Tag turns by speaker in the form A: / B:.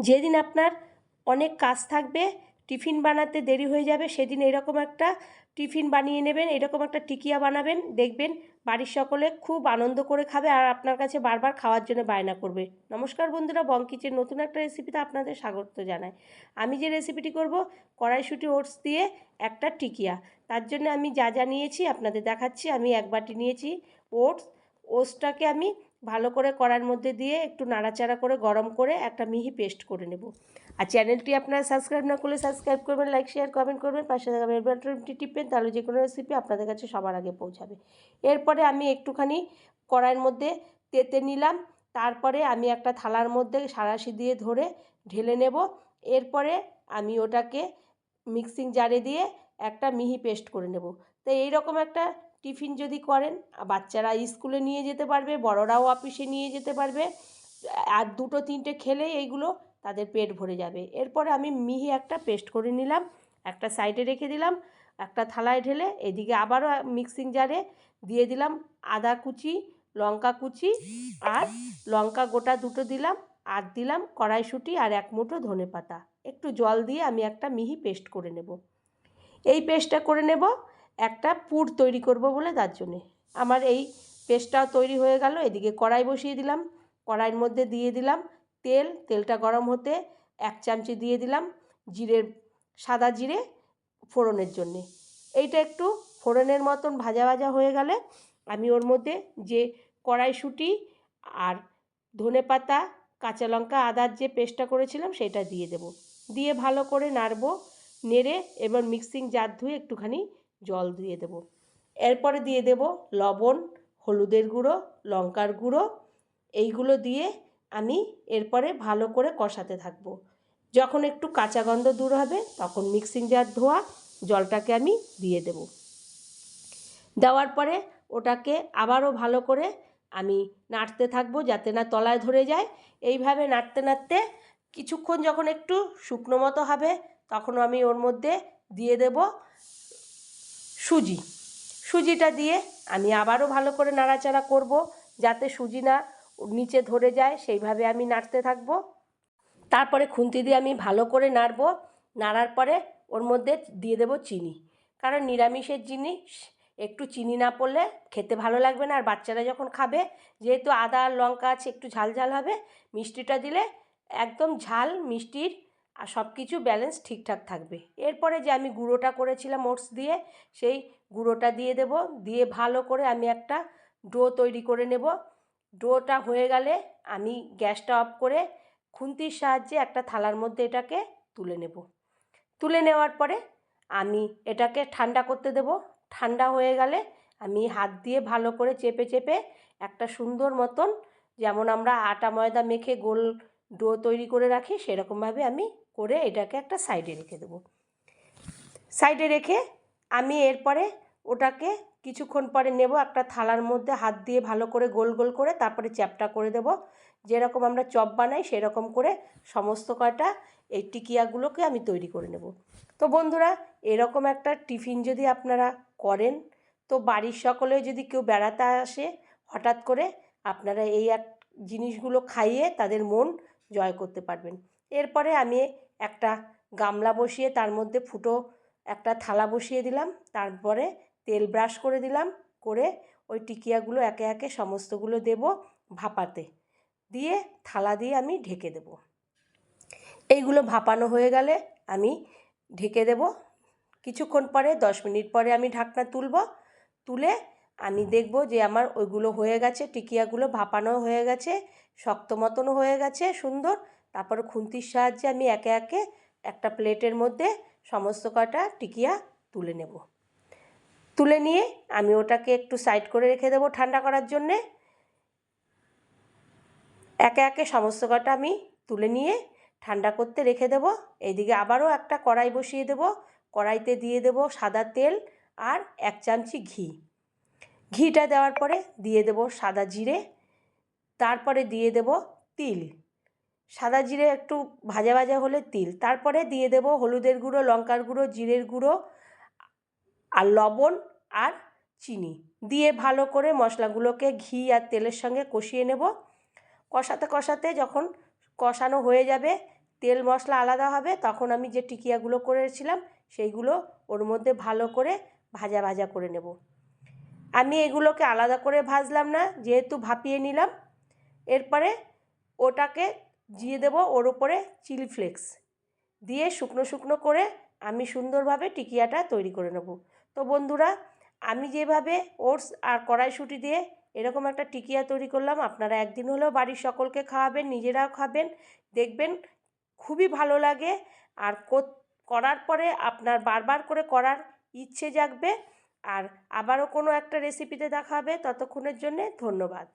A: যেদিন আপনার অনেক কাজ থাকবে, টিফিন বানাতে দেরি হয়ে যাবে, সেদিন এরকম একটা টিফিন বানিয়ে নেবেন, এরকম একটা টিকিয়া বানাবেন, দেখবেন বাড়ির সকলে খুব আনন্দ করে খাবে আর আপনার কাছে বারবার খাওয়ার জন্য বায়না করবে। নমস্কার বন্ধুরা, বং কিচেন নতুন একটা রেসিপিতে আপনাদের স্বাগত জানাই। আমি যে রেসিপিটি করব, কড়াইশুঁটি ওটস দিয়ে একটা টিকিয়া। তার জন্য আমি যা যা নিয়েছি আপনাদের দেখাচ্ছি। আমি 1 বাটি নিয়েছি ওটসটাকে আমি ভালো করে কড়াইয়ের মধ্যে দিয়ে একটু নাড়াচাড়া করে গরম করে একটা মিহি পেস্ট করে নেব। আর চ্যানেলটি আপনারা সাবস্ক্রাইব না করলে সাবস্ক্রাইব করবেন, লাইক শেয়ার কমেন্ট করবেন, পাশে থাকা বেল বাটনটি টিপবেন, তাহলে যে কোনো রেসিপি আপনাদের কাছে সবার আগে পৌঁছাবে। এরপরে আমি একটুখানি কড়াইয়ের মধ্যে তেতে নিলাম, তারপরে আমি একটা থালার মধ্যে সাঁড়াশি দিয়ে ধরে ঢেলে নেব। এরপরে আমি ওটাকে মিক্সিং জারে দিয়ে একটা মিহি পেস্ট করে নেব। তো এইরকম একটা টিফিন যদি করেন, বাচ্চারা স্কুলে নিয়ে যেতে পারবে, বড়রাও অফিসে নিয়ে যেতে পারবে, আর 2-3টে খেলেই এইগুলো তাদের পেট ভরে যাবে। এরপরে আমি মিহি একটা পেস্ট করে নিলাম, একটা সাইডে রেখে দিলাম, একটা থালায় ঢেলে এদিকে আবারও মিক্সিং জারে দিয়ে দিলাম আদা কুচি, লঙ্কা কুচি, আর লঙ্কা গোটা 2টো দিলাম, আর দিলাম কড়াইশুঁটি আর 1 মুঠো ধনেপাতা। একটু জল দিয়ে আমি একটা মিহি পেস্ট করে নেব। এই পেস্টটা করে নেব একটা পুর তৈরি করব বলে, তার জন্যে আমার এই পেস্টটাও তৈরি হয়ে গেল। এদিকে কড়াই বসিয়ে দিলাম, কড়াইয়ের মধ্যে দিয়ে দিলাম তেলটা গরম হতে 1 চামচি দিয়ে দিলাম সাদা জিরে ফোড়নের জন্যে। এইটা একটু ফোড়নের মতন ভাজা ভাজা হয়ে গেলে আমি ওর মধ্যে যে কড়াইশুঁটি আর ধনেপাতা, কাঁচা লঙ্কা, আদার যে পেস্টটা করেছিলাম সেটা দিয়ে দেব। দিয়ে ভালো করে নাড়ব, নেড়ে এবার মিক্সিং জার ধুয়ে একটুখানি জল দিয়ে দেব। এরপরে দিয়ে দেব লবণ, হলুদের গুঁড়ো, লঙ্কার গুঁড়ো, এইগুলো দিয়ে আমি এরপরে ভালো করে কষাতে থাকব। যখন একটু কাঁচা গন্ধ দূর হবে তখন মিক্সিং জার ধোয়া জলটাকে আমি দিয়ে দেব। দেওয়ার পরে ওটাকে আবারও ভালো করে আমি নাড়তে থাকবো যাতে না তলায় ধরে যায়। এইভাবে নাড়তে নাড়তে কিছুক্ষণ যখন একটু শুকনো মতো হবে তখন আমি ওর মধ্যে দিয়ে দেব সুজিটা দিয়ে আমি আবারও ভালো করে নাড়াচাড়া করব যাতে সুজি না নিচে ধরে যায়, সেইভাবে আমি নাড়তে থাকবো। তারপরে খুন্তি দিয়ে আমি ভালো করে নাড়ব। নাড়ার পরে ওর মধ্যে দিয়ে দেব চিনি, কারণ নিরামিষের জিনিস একটু চিনি না পড়লে খেতে ভালো লাগবে না। আর বাচ্চারা যখন খাবে, যেহেতু আদা আর লঙ্কা আছে, একটু ঝাল ঝাল হবে। মিষ্টিটা দিলে একদম ঝাল মিষ্টির আর সব কিছু ব্যালেন্স ঠিকঠাক থাকবে। এরপরে যে আমি গুঁড়োটা করেছিলাম ওটস দিয়ে, সেই গুঁড়োটা দিয়ে দেব। দিয়ে ভালো করে আমি একটা ডো তৈরি করে নেব। ডোটা হয়ে গেলে আমি গ্যাসটা অফ করে খুন্তির সাহায্যে একটা থালার মধ্যে এটাকে তুলে নেব। তুলে নেওয়ার পরে আমি এটাকে ঠান্ডা করতে দেব। ঠান্ডা হয়ে গেলে আমি হাত দিয়ে ভালো করে চেপে চেপে একটা সুন্দর মতন, যেমন আমরা আটা ময়দা মেখে গোল ডো তৈরি করে রাখি, সেরকমভাবে আমি করে এটাকে একটা সাইডে রেখে দেব। সাইডে রেখে আমি এরপরে ওটাকে কিছুক্ষণ পরে নেব একটা থালার মধ্যে, হাত দিয়ে ভালো করে গোল গোল করে, তারপরে চ্যাপটা করে দেব। যেরকম আমরা চপ বানাই সেরকম করে সমস্ত কয়টা এই টিকিয়াগুলোকে আমি তৈরি করে নেব। তো বন্ধুরা, এরকম একটা টিফিন যদি আপনারা করেন, তো বাড়ির সকলে যদি কেউ বেড়াতে আসে হঠাৎ করে, আপনারা এই জিনিসগুলো খাইয়ে তাদের মন জয় করতে পারবেন। এরপরে আমি একটা গামলা বসিয়ে তার মধ্যে একটা থালা বসিয়ে দিলাম, তারপরে তেল ব্রাশ করে দিলাম, করে ওই টিকিয়াগুলো একে একে সমস্তগুলো দেব ভাপাতে, দিয়ে থালা দিয়ে আমি ঢেকে দেব। এইগুলো ভাপানো হয়ে গেলে আমি ঢেকে দেব। কিছুক্ষণ পরে 10 মিনিট পরে আমি ঢাকনা তুলে আমি দেখব যে আমার ওইগুলো হয়ে গেছে, টিকিয়াগুলো ভাপানো হয়ে গেছে, শক্ত মতনও হয়ে গেছে সুন্দর। তারপরে খুন্তির সাহায্যে আমি একে একে একটা প্লেটের মধ্যে সমস্ত কটা টিকিয়া তুলে নেব। তুলে নিয়ে আমি ওটাকে একটু সাইড করে রেখে দেবো ঠান্ডা করার জন্যে। একে একে সমস্ত কটা আমি তুলে নিয়ে ঠান্ডা করতে রেখে দেব। এইদিকে আবারও একটা কড়াই বসিয়ে দেব। কড়াইতে দিয়ে দেব সাদা তেল আর 1 চামচি ঘি। ঘিটা দেওয়ার পরে দিয়ে দেব সাদা জিরে, তারপরে দিয়ে দেব তিল। সাদা জিরে একটু ভাজা ভাজা হলে তিল, তারপরে দিয়ে দেব হলুদের গুঁড়ো, লঙ্কার গুঁড়ো, জিরের গুঁড়ো আর লবণ আর চিনি দিয়ে ভালো করে মশলাগুলোকে ঘি আর তেলের সঙ্গে কষিয়ে নেব। কষাতে কষাতে যখন কষানো হয়ে যাবে তেল মশলা আলাদা হবে, তখন আমি যে টিকিয়াগুলো করেছিলাম সেইগুলো ওর মধ্যে ভালো করে ভাজা ভাজা করে নেব। আমি এগুলোকে আলাদা করে ভাজলাম না, যেহেতু ভাপিয়ে নিলাম। এরপরে ওটাকে দিয়ে দেবো ওর উপরে চিলি ফ্লেক্স দিয়ে শুকনো শুকনো করে আমি সুন্দরভাবে টিকিয়াটা তৈরি করে নেব। তো বন্ধুরা, আমি যেভাবে ওটস আর কড়াইশুঁটি দিয়ে এরকম একটা টিকিয়া তৈরি করলাম, আপনারা একদিন হলেও বাড়ির সকলকে খাওয়াবেন, নিজেরাও খাবেন, দেখবেন খুবই ভালো লাগে। আর করার পরে আপনার বারবার করে করার ইচ্ছে জাগবে। আর আবারও কোনো একটা রেসিপিতে দেখা হবে, ততক্ষণের জন্যে ধন্যবাদ।